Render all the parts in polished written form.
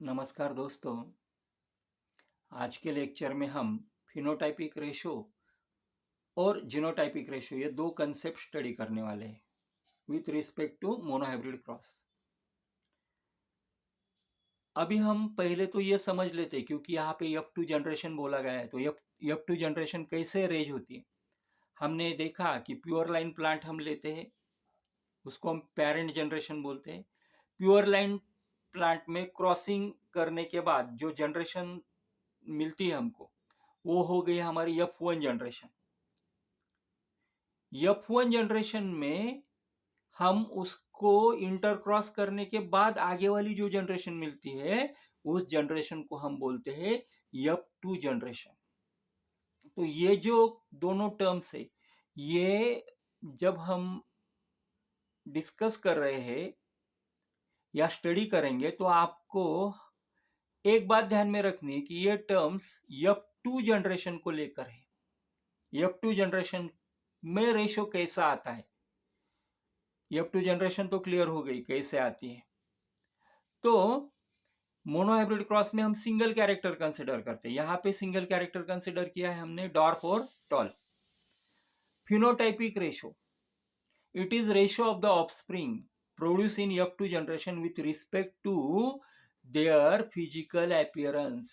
नमस्कार दोस्तों। आज के लेक्चर में हम फिनोटाइपिक रेशो और जीनोटाइपिक रेशो ये दो कंसेप्ट स्टडी करने वाले हैं with respect to monohybrid cross. अभी हम पहले तो ये समझ लेते हैं, क्योंकि यहाँ पे F2 जनरेशन बोला गया है, तो F2 जनरेशन कैसे रेज होती है। हमने देखा कि प्योर लाइन प्लांट हम लेते हैं, उसको हम पेरेंट जनरेशन बोलते हैं। प्योर लाइन प्लांट में क्रॉसिंग करने के बाद जो जनरेशन मिलती है हमको, वो हो गई हमारी F1 जनरेशन। F1 जनरेशन में हम उसको इंटरक्रॉस करने के बाद आगे वाली जो जनरेशन मिलती है, उस जनरेशन को हम बोलते हैं F2 जनरेशन। तो ये जो दोनों टर्म्स है, ये जब हम डिस्कस कर रहे हैं या स्टडी करेंगे, तो आपको एक बात ध्यान में रखनी है कि ये टर्म्स F2 जनरेशन को लेकर है। F2 जनरेशन में रेशो कैसा आता है, F2 जनरेशन तो क्लियर हो गई कैसे आती है। तो मोनोहाइब्रिड क्रॉस में हम सिंगल कैरेक्टर कंसिडर करते हैं। यहां पे सिंगल कैरेक्टर कंसिडर किया है हमने, डॉर्फ और tall. Phenotypic ratio, it is ratio of the offspring produce in F2 generation with respect to their physical appearance.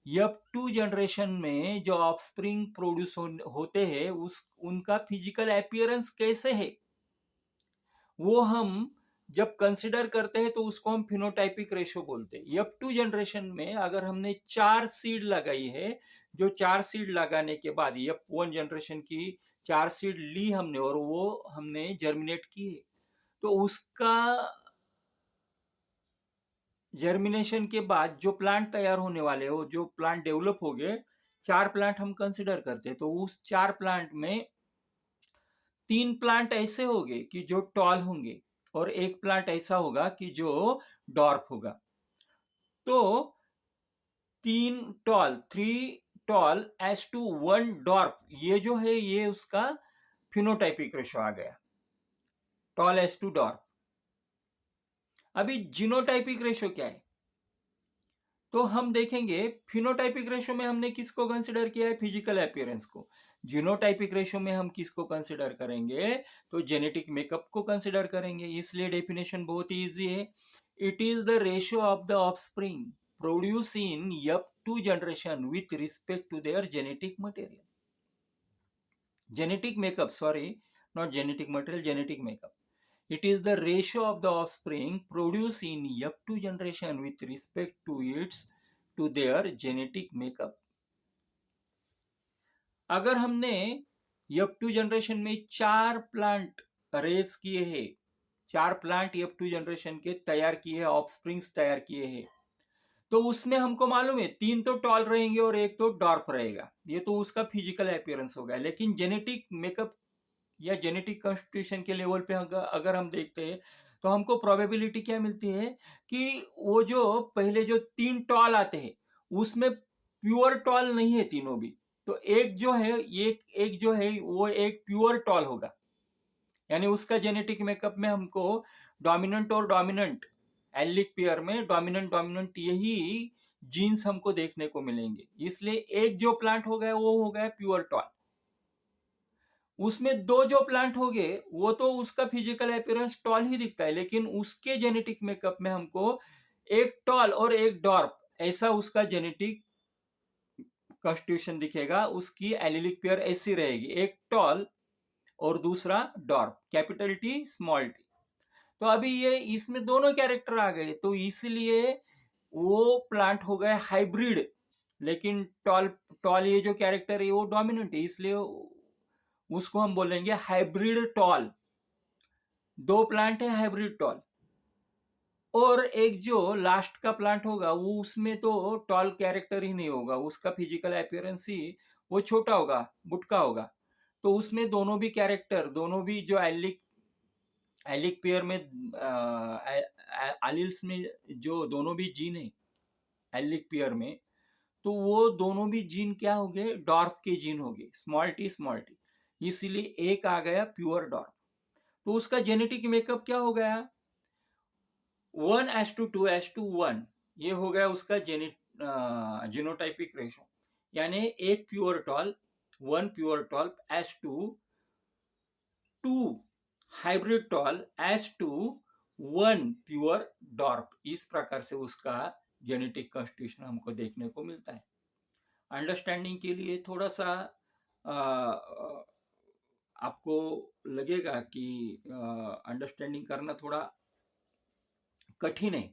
F2 generation में जो ऑफस्प्रिंग प्रोड्यूस होते हैं, उनका फिजिकल अपीयरेंस कैसे है, वो हम जब कंसिडर करते हैं तो उसको हम फिनोटाइपिक रेशो बोलते हैं। F2 जनरेशन में अगर हमने 4 सीड लगाई है, जो 4 सीड लगाने के बाद F1 जनरेशन की 4 सीड ली हमने और वो हमने जर्मिनेट की है, तो उसका जर्मिनेशन के बाद जो प्लांट तैयार होने वाले हो, जो प्लांट डेवलप हो गए, 4 प्लांट हम कंसिडर करते हैं। तो उस 4 प्लांट में 3 प्लांट ऐसे होंगे कि जो टॉल होंगे और एक प्लांट ऐसा होगा कि जो डॉर्फ होगा। तो 3 टॉल एज टू 1 डॉर्फ, ये जो है ये उसका फिनोटाइपिक रेशो आ गया, टॉल एज टू डॉर्फ। अभी जीनोटाइपिक रेशो क्या है, तो हम देखेंगे फिनोटाइपिक रेशो में हमने किसको कंसिडर किया है, फिजिकल अपीयरेंस को। जीनोटाइपिक रेशो में हम किसको कंसिडर करेंगे, तो जेनेटिक मेकअप को कंसिडर करेंगे। इसलिए डेफिनेशन बहुत ही इजी है, it is the ratio of the offspring produce in F2 generation with respect to their genetic material, genetic makeup, sorry, not genetic material, genetic makeup. It is the ratio of the offspring produced in F2 generation with respect to their genetic makeup. अगर हमने F2 generation में 4 plant race किए हैं, 4 plant F2 generation के तैयार किए हैं, offsprings तैयार किए हैं, तो उसमें हमको मालूम है 3 तो टॉल रहेंगे और एक तो डॉर्फ रहेगा। ये तो उसका फिजिकल अपीयरेंस हो गया। लेकिन जेनेटिक मेकअप या जेनेटिक कॉन्स्टिट्यूशन के लेवल पे अगर हम देखते हैं, तो हमको प्रोबेबिलिटी क्या मिलती है कि वो जो पहले जो 3 टॉल आते हैं, उसमें प्योर टॉल नहीं है तीनों भी। तो एक जो है, एक जो है वो एक प्योर टॉल होगा, यानी उसका जेनेटिक मेकअप में हमको डोमिनेंट और डोमिनेंट, एलिक पेयर में डोमिनेंट डोमिनेंट यही जीन्स हमको देखने को मिलेंगे। इसलिए एक जो प्लांट हो गया वो हो गया प्योर टॉल। उसमें 2 जो प्लांट हो गए, वो तो उसका फिजिकल अपीयरेंस टॉल ही दिखता है, लेकिन उसके जेनेटिक मेकअप में हमको एक टॉल और एक डॉर्फ, ऐसा उसका जेनेटिक कॉन्स्टिट्यूशन दिखेगा। उसकी एलिलिक पेयर ऐसी रहेगी, एक टॉल और दूसरा dwarf, capital T small T. तो अभी ये इसमें दोनों कैरेक्टर आ गए, तो इसलिए वो प्लांट हो गए हाइब्रिड। लेकिन टॉल टॉल ये जो कैरेक्टर है वो डोमिनेंट है, इसलिए उसको हम बोलेंगे हाइब्रिड टॉल। 2 प्लांट है हाइब्रिड टॉल, और एक जो लास्ट का प्लांट होगा वो उसमें तो टॉल कैरेक्टर ही नहीं होगा, उसका फिजिकल अपीयरेंस ही वो छोटा होगा, बुटका होगा। तो उसमें दोनों भी कैरेक्टर, दोनों भी जो एलिक पेयर में एलिल्स में जो दोनों भी जीन है एलिक पेयर में, तो वो दोनों भी जीन क्या हो गए, डॉर्फ के जीन हो गए, स्मॉल टी स्मॉल टी। इसीलिए एक आ गया प्योर डॉर्फ। तो उसका जेनेटिक मेकअप क्या हो गया, 1:2:1, ये हो गया उसका जीनोटाइपिक रेशो, यानी एक pure tall, one pure tall as to hybrid tall as to one pure dwarf. इस प्रकार से उसका जेनेटिक कॉन्स्टिट्यूशन हमको देखने को मिलता है। अंडरस्टैंडिंग के लिए थोड़ा सा आपको लगेगा कि अंडरस्टैंडिंग करना थोड़ा कठिन है,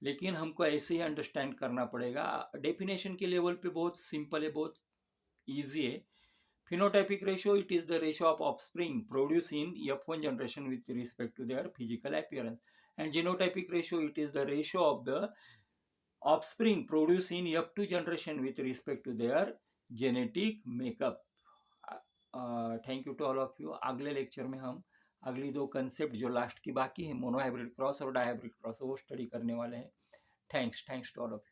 लेकिन हमको ऐसे ही अंडरस्टैंड करना पड़ेगा। डेफिनेशन के लेवल पे बहुत सिंपल है, बहुत इजी है। phenotypic ratio, it is the ratio of offspring produced in F1 generation with respect to their physical appearance, and genotypic ratio, it is the ratio of the offspring produced in F2 generation with respect to their genetic makeup. Thank you to all of you. अगले lecture में हम अगली दो concept जो last की बाकी है, monohybrid cross और डायहाइब्रिड क्रॉस, वो स्टडी करने वाले हैं। Thanks to all of you.